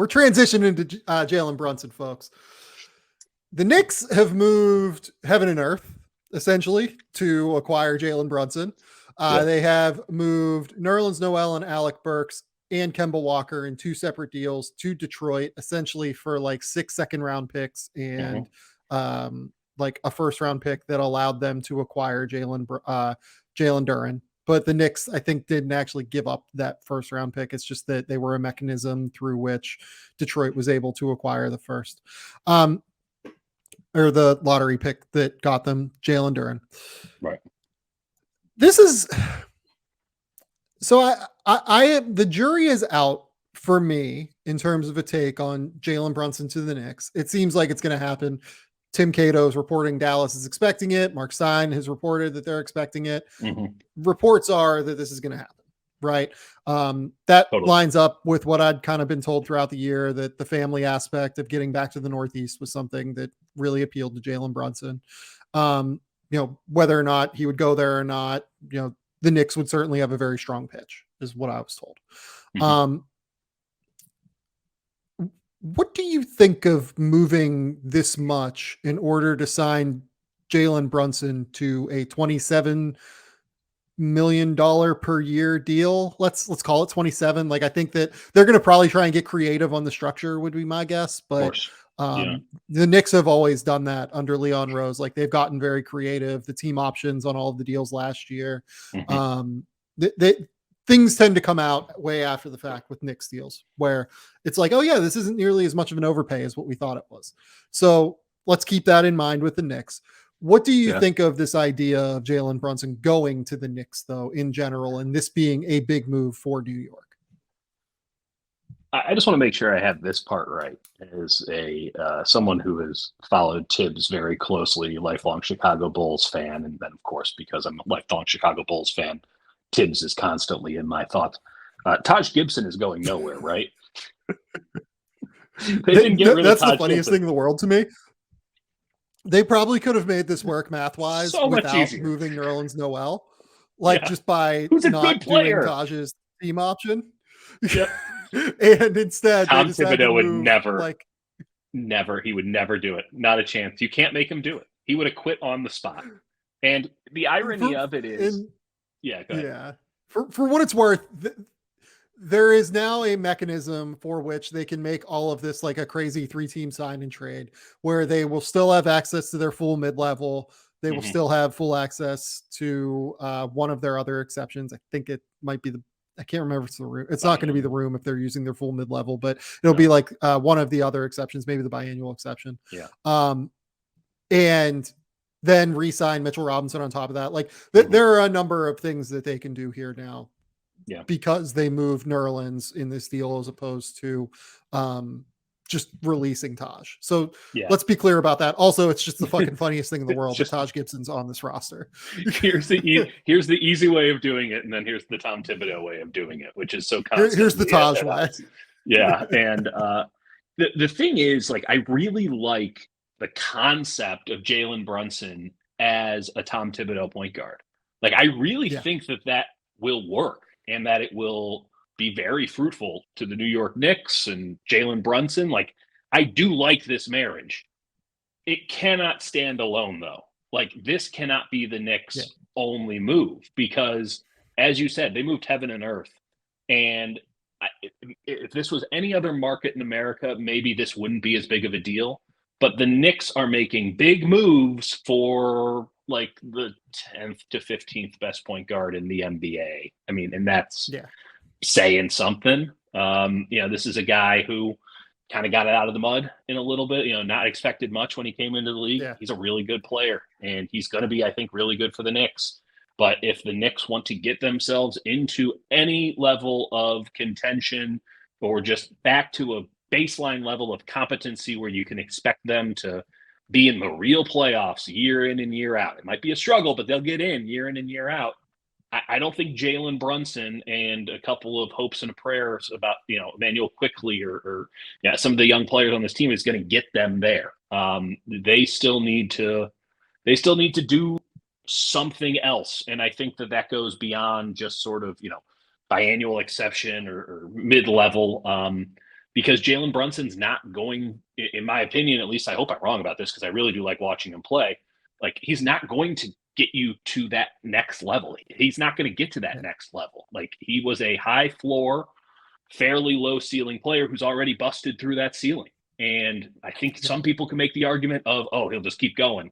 we're transitioning to Jalen Brunson, folks. The Knicks have moved heaven and earth, essentially, to acquire Jalen Brunson. They have moved Nerlens Noel and Alec Burks and Kemba Walker in 2 separate deals to Detroit, essentially for like 6 second-round picks and like a first-round pick that allowed them to acquire Jalen Duren. But the Knicks, I think, didn't actually give up that first-round pick. It's just that they were a mechanism through which Detroit was able to acquire the first. Or the lottery pick that got them Jalen Duren. Right. This is so the jury is out for me in terms of a take on Jalen Brunson to the Knicks. It seems like it's going to happen. Tim Cato is reporting Dallas is expecting it. Mark Stein has reported that they're expecting it. Reports are that this is going to happen. Right. That lines up with what I'd kind of been told throughout the year, that the family aspect of getting back to the Northeast was something that really appealed to Jalen Brunson. Whether or not he would go there or not, the Knicks would certainly have a very strong pitch, is what I was told. What do you think of moving this much in order to sign Jalen Brunson to a $27 million per year deal? Let's call it 27. Like, I think that they're going to probably try and get creative on the structure, would be my guess. But the Knicks have always done that under Leon Rose. Like, they've gotten very creative. The team options on all of the deals last year. Things tend to come out way after the fact with Knicks deals, where it's like, oh yeah, this isn't nearly as much of an overpay as what we thought it was. So let's keep that in mind with the Knicks. What do you think of this idea of Jalen Brunson going to the Knicks, though, in general, and this being a big move for New York? I just want to make sure I have this part right. As someone who has followed Tibbs very closely, lifelong Chicago Bulls fan, and then, of course, because I'm a lifelong Chicago Bulls fan, Tibbs is constantly in my thoughts. Taj Gibson is going nowhere, right? That's the funniest thing in the world to me. They probably could have made this work math-wise without moving Nerlens Noel, just by not doing Taj's team option. Yep. And instead, Tom Thibodeau would never. He would never do it. Not a chance. You can't make him do it. He would have quit on the spot. And the irony of it is, go ahead. Yeah. For what it's worth, there is now a mechanism for which they can make all of this like a crazy 3-team sign and trade, where they will still have access to their full mid-level. They will still have full access to one of their other exceptions. I think it might be I can't remember if it's the room. It's not going to be the room if they're using their full mid-level, but it'll be like one of the other exceptions, maybe the biannual exception. And then re-sign Mitchell Robinson on top of that. Like there are a number of things that they can do here now. Because they moved Nerlens in this deal as opposed to just releasing Taj. So let's be clear about that. Also, it's just the fucking funniest thing in the world that Taj Gibson's on this roster. Here's the easy way of doing it, and then here's the Tom Thibodeau way of doing it, which is so constant. Here's the Taj way. And the thing is, like, I really like the concept of Jalen Brunson as a Tom Thibodeau point guard. Like, I really think that will work, and that it will be very fruitful to the New York Knicks and Jalen Brunson. Like, I do like this marriage. It cannot stand alone, though. Like, this cannot be the Knicks' only move, because, as you said, they moved heaven and earth. And if this was any other market in America, maybe this wouldn't be as big of a deal. But the Knicks are making big moves for like the 10th to 15th best point guard in the NBA. I mean, and that's saying something. This is a guy who kind of got it out of the mud in a little bit, not expected much when he came into the league. He's a really good player, and he's going to be, I think, really good for the Knicks. But if the Knicks want to get themselves into any level of contention, or just back to a baseline level of competency where you can expect them to be in the real playoffs year in and year out. It might be a struggle, but they'll get in and year out. I don't think Jalen Brunson and a couple of hopes and prayers about, Emmanuel Quickley or some of the young players on this team is going to get them there. They still need to do something else. And I think that goes beyond just sort of, biannual exception or mid-level, because Jalen Brunson's not going, in my opinion, at least I hope I'm wrong about this because I really do like watching him play. Like, he's not going to get you to that next level. He's not going to get to that next level. Like, he was a high floor, fairly low ceiling player who's already busted through that ceiling. And I think some people can make the argument of, oh, he'll just keep going.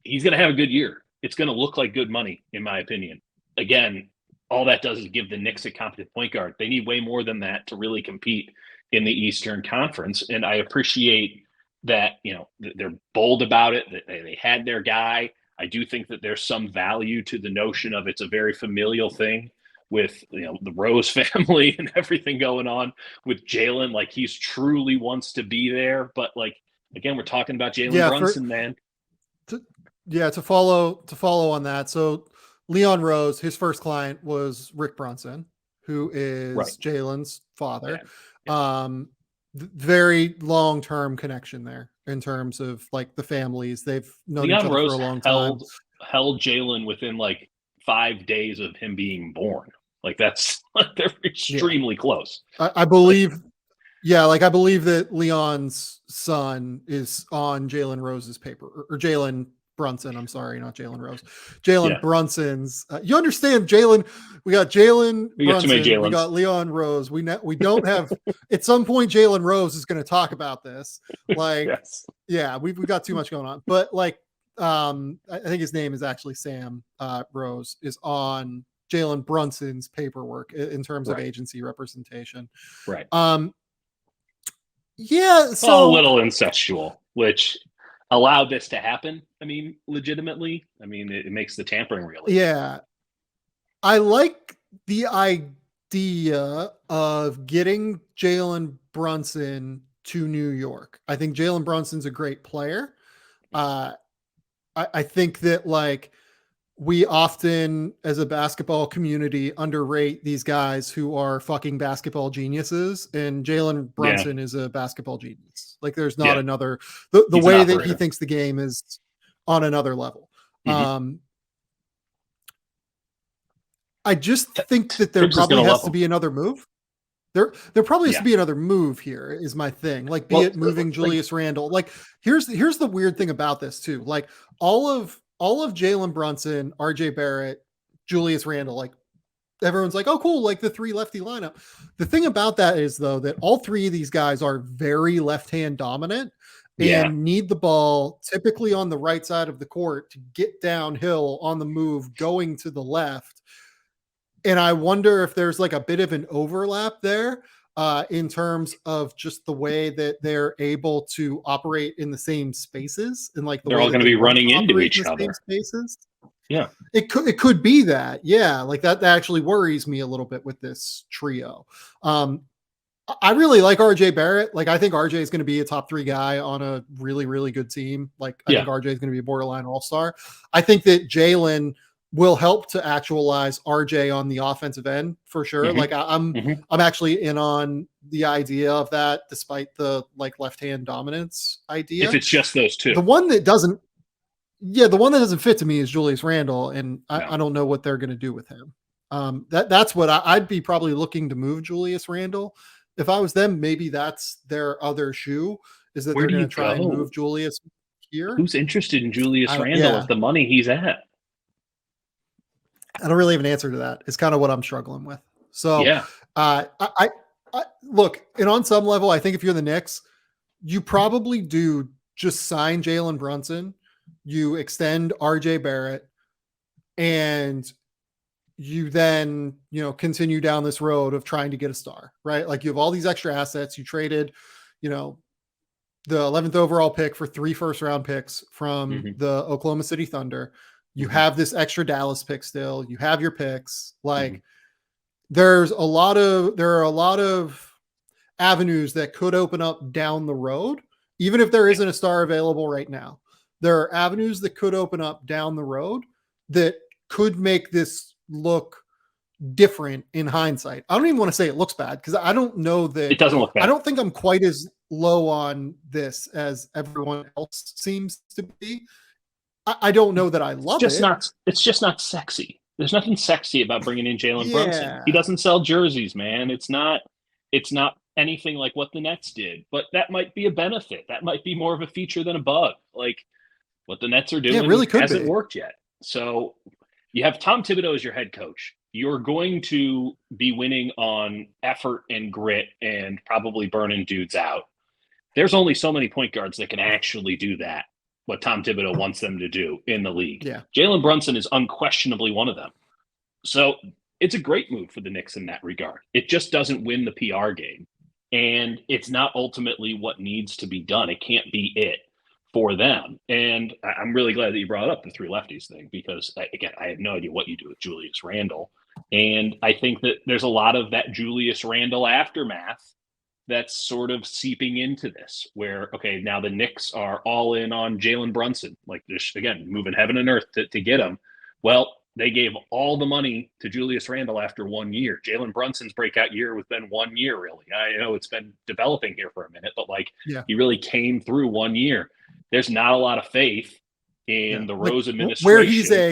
He's going to have a good year. It's going to look like good money, in my opinion. Again, all that does is give the Knicks a competent point guard. They need way more than that to really compete in the Eastern Conference. And I appreciate that, they're bold about it, that they had their guy. I do think that there's some value to the notion of it's a very familial thing with, the Rose family and everything going on with Jalen. Like, he's truly wants to be there. But, like, again, we're talking about Jalen Brunson, man. To follow on that. So Leon Rose, his first client was Rick Brunson, who is Jalen's father. Very long-term connection there in terms of like the families. They've known each other for a long time. Held Jalen within like 5 days of him being born. Like, they're extremely close. I believe. I believe that Leon's son is on Jalen Rose's paper, or Jalen Brunson. I'm sorry, not Jalen Rose. Jalen Brunson's. You understand, Jalen? We got Jalen Brunson. We got Leon Rose. We don't have. At some point, Jalen Rose is going to talk about this. Like, we've got too much going on. But like, I think his name is actually Sam Rose is on Jalen Brunson's paperwork in terms of agency representation. Right. So a little incestual, which allowed this to happen. I mean, legitimately. I mean, it makes the tampering real. Yeah. I like the idea of getting Jalen Brunson to New York. I think Jalen Brunson's a great player. I think that like we often as a basketball community underrate these guys who are fucking basketball geniuses, and Jalen Brunson is a basketball genius. Like, there's not another, the way that he thinks the game is on another level. I just think that there probably has to be another move. There probably has to be another move here is my thing. Like, be it moving Julius Randle. Like, here's the weird thing about this too. Like, all of Jalen Brunson, RJ Barrett, Julius Randle, like, everyone's like, oh, cool, like the 3 lefty lineup. The thing about that is, though, that all 3 of these guys are very left-hand dominant and need the ball typically on the right side of the court to get downhill on the move going to the left. And I wonder if there's like a bit of an overlap there in terms of just the way that they're able to operate in the same spaces, and like they're all going to be running into each other. Spaces. Yeah, it could be that. Yeah, like that actually worries me a little bit with this trio. I really like RJ Barrett. Like, I think RJ is going to be a top 3 guy on a really, really good team. Like, I think RJ is going to be a borderline all-star. I think that Jalen will help to actualize RJ on the offensive end for sure. Like, I'm actually in on the idea of that, despite the like left-hand dominance idea. If it's just those 2, the one that doesn't fit to me is Julius Randle, and I don't know what they're going to do with him. That's what I'd be probably looking to move Julius Randle. If I was them, maybe that's their other shoe, is that they're going to try and move Julius here. Who's interested in Julius Randle at the money he's at? I don't really have an answer to that. It's kind of what I'm struggling with. So I look, and on some level, I think if you're the Knicks, you probably do just sign Jalen Brunson, you extend RJ Barrett, and you then, continue down this road of trying to get a star, right? Like, you have all these extra assets. You traded, the 11th overall pick for 3 first-round picks from the Oklahoma City Thunder. You have this extra Dallas pick still. You have your picks. Like, there are a lot of avenues that could open up down the road, even if there isn't a star available right now. There are avenues that could open up down the road that could make this look different in hindsight. I don't even want to say it looks bad, because I don't know that it doesn't look bad. I don't think I'm quite as low on this as everyone else seems to be. I don't know that I love it. It's just not sexy. There's nothing sexy about bringing in Jalen Brunson. He doesn't sell jerseys, man. It's not anything like what the Nets did, but that might be a benefit. That might be more of a feature than a bug. Like what the Nets are Yeah, doing it really could hasn't be. worked yet. So you have Tom Thibodeau as your head coach. You're going to be winning on effort and grit and probably burning dudes out. There's only so many point guards that can actually do that, what Tom Thibodeau wants them to do in the league. Yeah. Jalen Brunson is unquestionably one of them. So it's a great move for the Knicks in that regard. It just doesn't win the PR game. And it's not ultimately what needs to be done. It can't be it for them. And I'm really glad that you brought up the three lefties thing because, again, I have no idea what you do with Julius Randle. And I think that there's a lot of that Julius Randle aftermath that's sort of seeping into this where, okay, now the Knicks are all in on Jalen Brunson, like just, again, moving heaven and earth to get him. Well, they gave all the money to Julius Randle after 1 year. Jalen Brunson's breakout year was been 1 year, really. I know it's been developing here for a minute, but he really came through 1 year. There's not a lot of faith in the Rose administration. Where he's where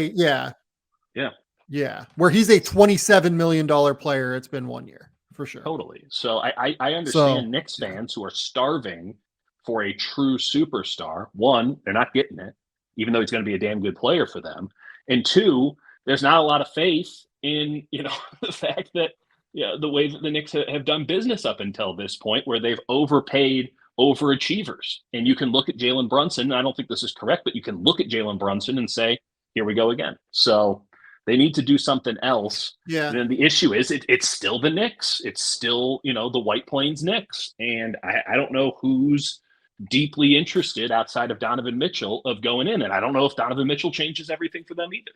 he's a $27 million player, it's been 1 year. For sure. Totally. So I understand Knicks fans who are starving for a true superstar. One, they're not getting it, even though he's going to be a damn good player for them. And two, there's not a lot of faith in, the fact that the way that the Knicks have done business up until this point where they've overpaid overachievers. And you can look at Jalen Brunson, and I don't think this is correct, but you can look at Jalen Brunson and say, here we go again. So they need to do something else. Yeah. And then the issue is it's still the Knicks. It's still, the White Plains Knicks. And I don't know who's deeply interested outside of Donovan Mitchell of going in. And I don't know if Donovan Mitchell changes everything for them either.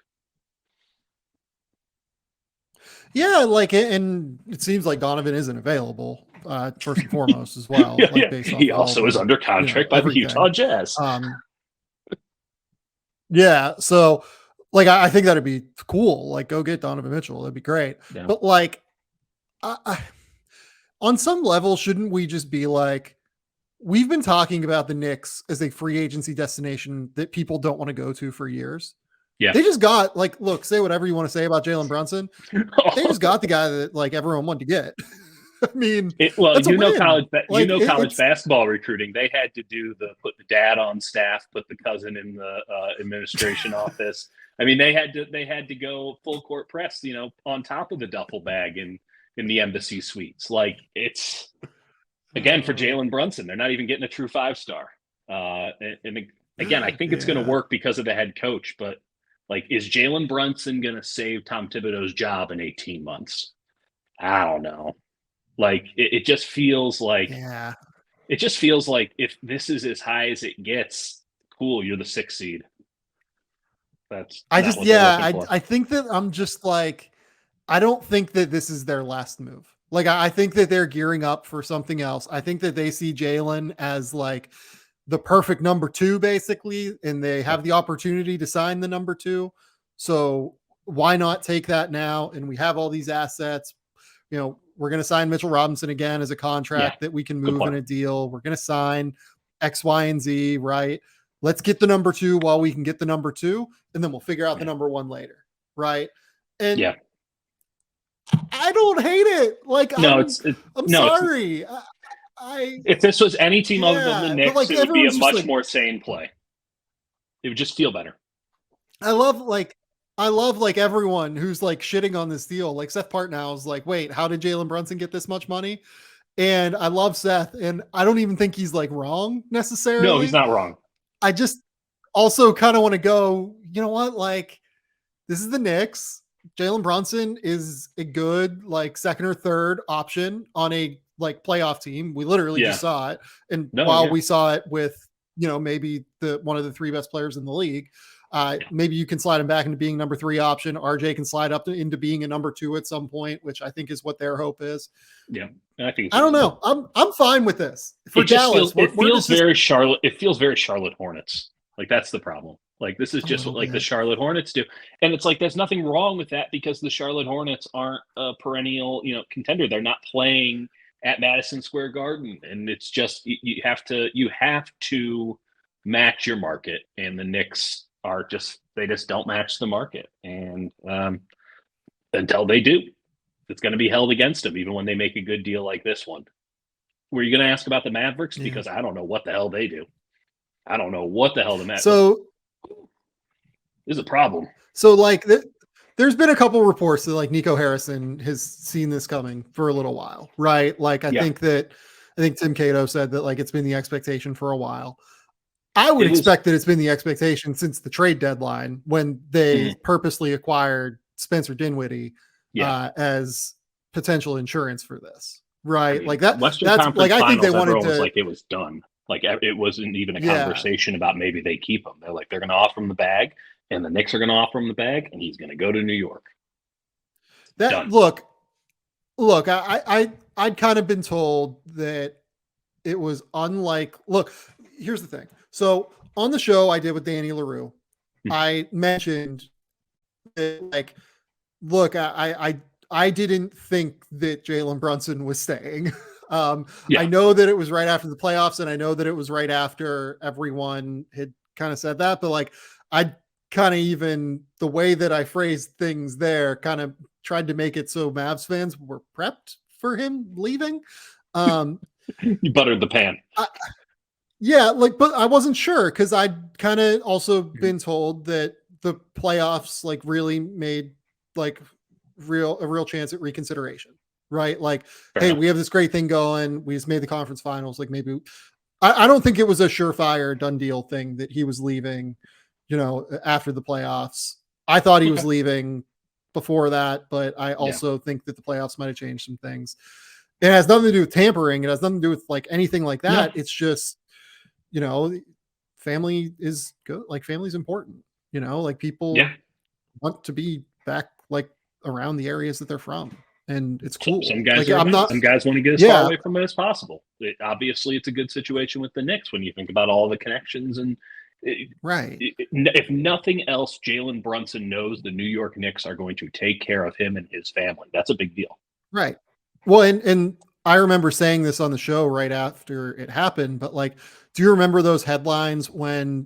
Yeah, and it seems like Donovan isn't available, first and foremost as well. Based off he also is under contract by the Utah Jazz. Yeah, so I think that'd be cool. Go get Donovan Mitchell. That'd be great. Yeah. But I, on some level, shouldn't we just be we've been talking about the Knicks as a free agency destination that people don't want to go to for years. Yeah. They just got look, say whatever you want to say about Jalen Brunson. They just got the guy that everyone wanted to get. I mean, college basketball recruiting, they had to do put the dad on staff, put the cousin in the administration office. I mean, they had to go full court press, on top of the duffel bag in the embassy suites. It's again for Jalen Brunson, they're not even getting a true 5-star. And again, I think it's going to work because of the head coach, but is Jalen Brunson going to save Tom Thibodeau's job in 18 months? I don't know. It just feels it just feels like if this is as high as it gets, cool, you're the 6th seed. I think that I'm just I don't think that this is their last move. I think that they're gearing up for something else. I think that they see Jalen as the perfect number 2, basically, and they have the opportunity to sign the number 2. So why not take that now? And we have all these assets. We're going to sign Mitchell Robinson again as a contract that we can move in a deal. We're going to sign X, Y, and Z, right? Let's get the number 2 while we can get the number 2, and then we'll figure out the number 1 later, right? And I don't hate it. I'm sorry. If this was any team other than the Knicks, it would be a much more sane play. It would just feel better. I love everyone who's shitting on this deal. Seth Partnow is wait, how did Jalen Brunson get this much money? And I love Seth, and I don't even think he's wrong necessarily. No, he's not wrong. I just also kind of want to go, you know what? This is the Knicks. Jalen Brunson is a good second or third option on a playoff team. We literally just saw it. And we saw it with, maybe one of the 3 best players in the league, maybe you can slide him back into being number 3 option. RJ can slide up into being a number 2 at some point, which I think is what their hope is. Yeah. I don't know. I'm fine with this for Dallas. It feels very Charlotte. It feels very Charlotte Hornets. That's the problem. This is just what the Charlotte Hornets do. And it's there's nothing wrong with that because the Charlotte Hornets aren't a perennial, contender. They're not playing at Madison Square Garden. And it's just, you have to match your market. And the Knicks they just don't match the market. And until they do, it's going to be held against them, even when they make a good deal like this one. Were you going to ask about the Mavericks? Yeah. Because I don't know what the hell they do. I don't know what the hell the Mavericks. So this is a problem. So like there's been a couple reports that like Nico Harrison has seen this coming for a little while, right? Like I think Tim Cato said that like it's been the expectation for a while. I would expect that it's been the expectation since the trade deadline when they purposely acquired Spencer Dinwiddie as potential insurance for this, right? I mean, like that. Western that's Conference like I think Finals, they wanted to. Was like it was done. Like it wasn't even a conversation about maybe they keep him. They're like they're going to offer him the bag, and the Knicks are going to offer him the bag, and he's going to go to New York. That done. Look. I'd kind of been told that it was unlike. Look, here's the thing. So on the show I did with Danny LaRue, I mentioned that, like, look, I didn't think that Jalen Brunson was staying. I know that it was right after the playoffs, and I know that it was right after everyone had kind of said that, but like I kind of even the way that I phrased things there kind of tried to make it so Mavs fans were prepped for him leaving. You buttered the pan. Yeah, like, but I wasn't sure because I'd kind of also been told that the playoffs like really made like a real chance at reconsideration, right? Like, hey, we have this great thing going. We just made the conference finals. Like maybe I don't think it was a surefire done deal thing that he was leaving, after the playoffs. I thought he was leaving before that, but I also think that the playoffs might have changed some things. It has nothing to do with tampering. It has nothing to do with like anything like that. It's just, family is good. Like family's important, like people want to be back like around the areas that they're from. And it's cool. Some guys like, some guys want to get as far away from it as possible. Obviously it's a good situation with the Knicks when you think about all the connections and if nothing else, Jalen Brunson knows the New York Knicks are going to take care of him and his family. That's a big deal. Right. Well, and I remember saying this on the show right after it happened, but like, do you remember those headlines when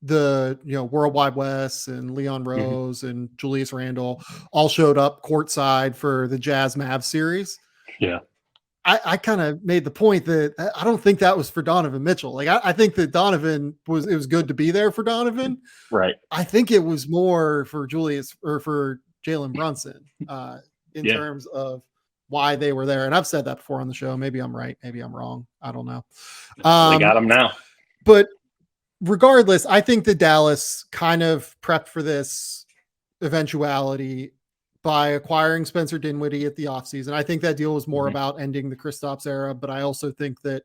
the, World Wide Wes and Leon Rose and Julius Randle all showed up courtside for the Jazz Mavs series? Yeah. I kind of made the point that I don't think that was for Donovan Mitchell. Like, I think that it was good to be there for Donovan. Right. I think it was more for Julius or for Jalen Brunson in terms of why they were there. And I've said that before on the show. Maybe I'm right. Maybe I'm wrong. I don't know. They got him now. But regardless, I think that Dallas kind of prepped for this eventuality by acquiring Spencer Dinwiddie at the offseason. I think that deal was more about ending the Kristaps era, but I also think that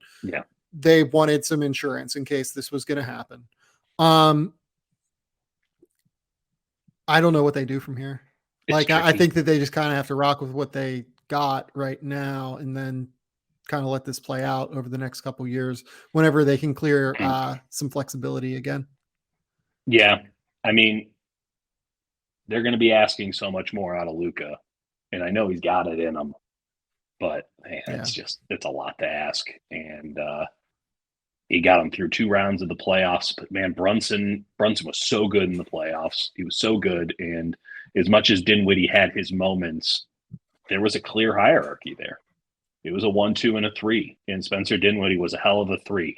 they wanted some insurance in case this was going to happen. I don't know what they do from here. I think that they just kind of have to rock with what they got right now and then kind of let this play out over the next couple of years whenever they can clear some flexibility again. Yeah. I mean, they're going to be asking so much more out of Luka, and I know he's got it in him, but man, it's a lot to ask. And he got him through 2 rounds of the playoffs, but man, Brunson was so good in the playoffs. He was so good. And as much as Dinwiddie had his moments, there was a clear hierarchy there. It was a 1, 2, and a 3, and Spencer Dinwiddie was a hell of a 3.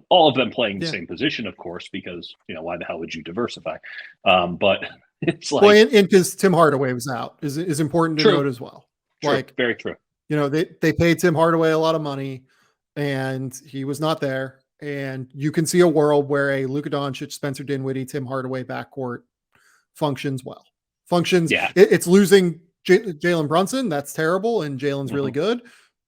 All of them playing the same position, of course, because why the hell would you diversify? But it's like, and because Tim Hardaway was out is important to note as well. Very true. They paid Tim Hardaway a lot of money, and he was not there. And you can see a world where a Luka Doncic, Spencer Dinwiddie, Tim Hardaway backcourt functions well. It's losing Jalen Brunson. That's terrible, and Jalen's really good.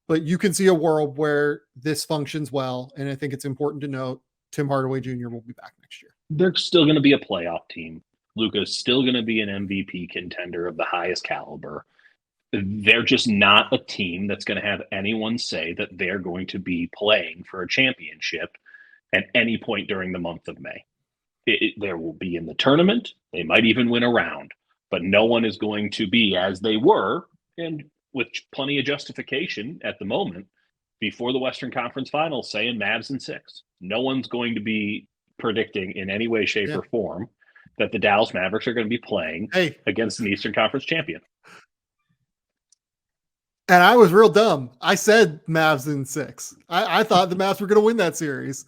But you can see a world where this functions well, and I think it's important to note Tim Hardaway Jr. will be back next year. They're still going to be a playoff team. Luka's still going to be an MVP contender of the highest caliber. They're just not a team that's going to have anyone say that they're going to be playing for a championship at any point during the month of May. There will be in the tournament. They might even win a round, but no one is going to be as they were, and with plenty of justification at the moment, before the Western Conference Finals, saying Mavs in 6. No one's going to be predicting in any way, shape, or form that the Dallas Mavericks are going to be playing against an Eastern Conference champion. And I was real dumb. I said Mavs in 6. I thought the Mavs were going to win that series.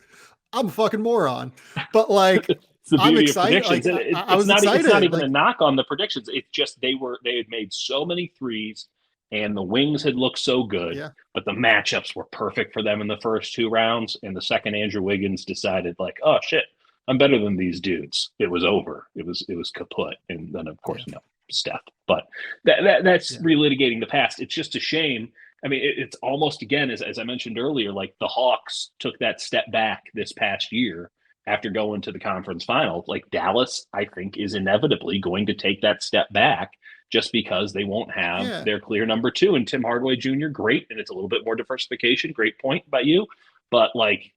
I'm a fucking moron. But like, It's the I'm beauty of excited. predictions. Like, I was excited. It's not even like, a knock on the predictions. It's just they had made so many threes, and the wings had looked so good. Yeah. But the matchups were perfect for them in the first 2 rounds. And the second Andrew Wiggins decided, like, oh shit, I'm better than these dudes. It was over. It was kaput. And then of course, Steph. But that's relitigating the past. It's just a shame. I mean, it's almost, again, as I mentioned earlier, like the Hawks took that step back this past year after going to the conference final. Like Dallas, I think, is inevitably going to take that step back just because they won't have their clear number 2. And Tim Hardaway Jr., great. And it's a little bit more diversification. Great point by you. But like,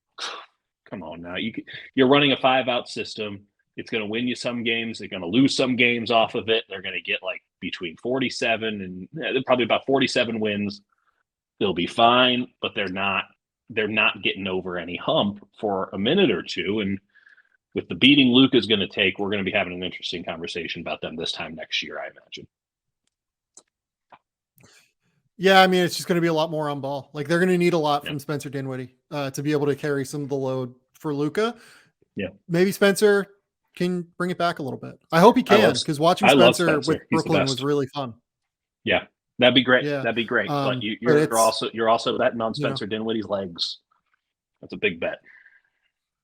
come on now. You're running a 5-out system. It's going to win you some games. They're going to lose some games off of it. They're going to get like between 47 and probably about 47 wins. They'll be fine, but they're not getting over any hump for a minute or two. And with the beating Luke is going to take, we're going to be having an interesting conversation about them this time next year, I imagine. Yeah, I mean, it's just going to be a lot more on ball. Like they're going to need a lot from Spencer Dinwiddie to be able to carry some of the load for Luka. Yeah, maybe Spencer can bring it back a little bit. I hope he can, because watching Spencer with Brooklyn was really fun. Yeah, that'd be great. Yeah. That'd be great. But you're also betting on Spencer Dinwiddie's legs. That's a big bet.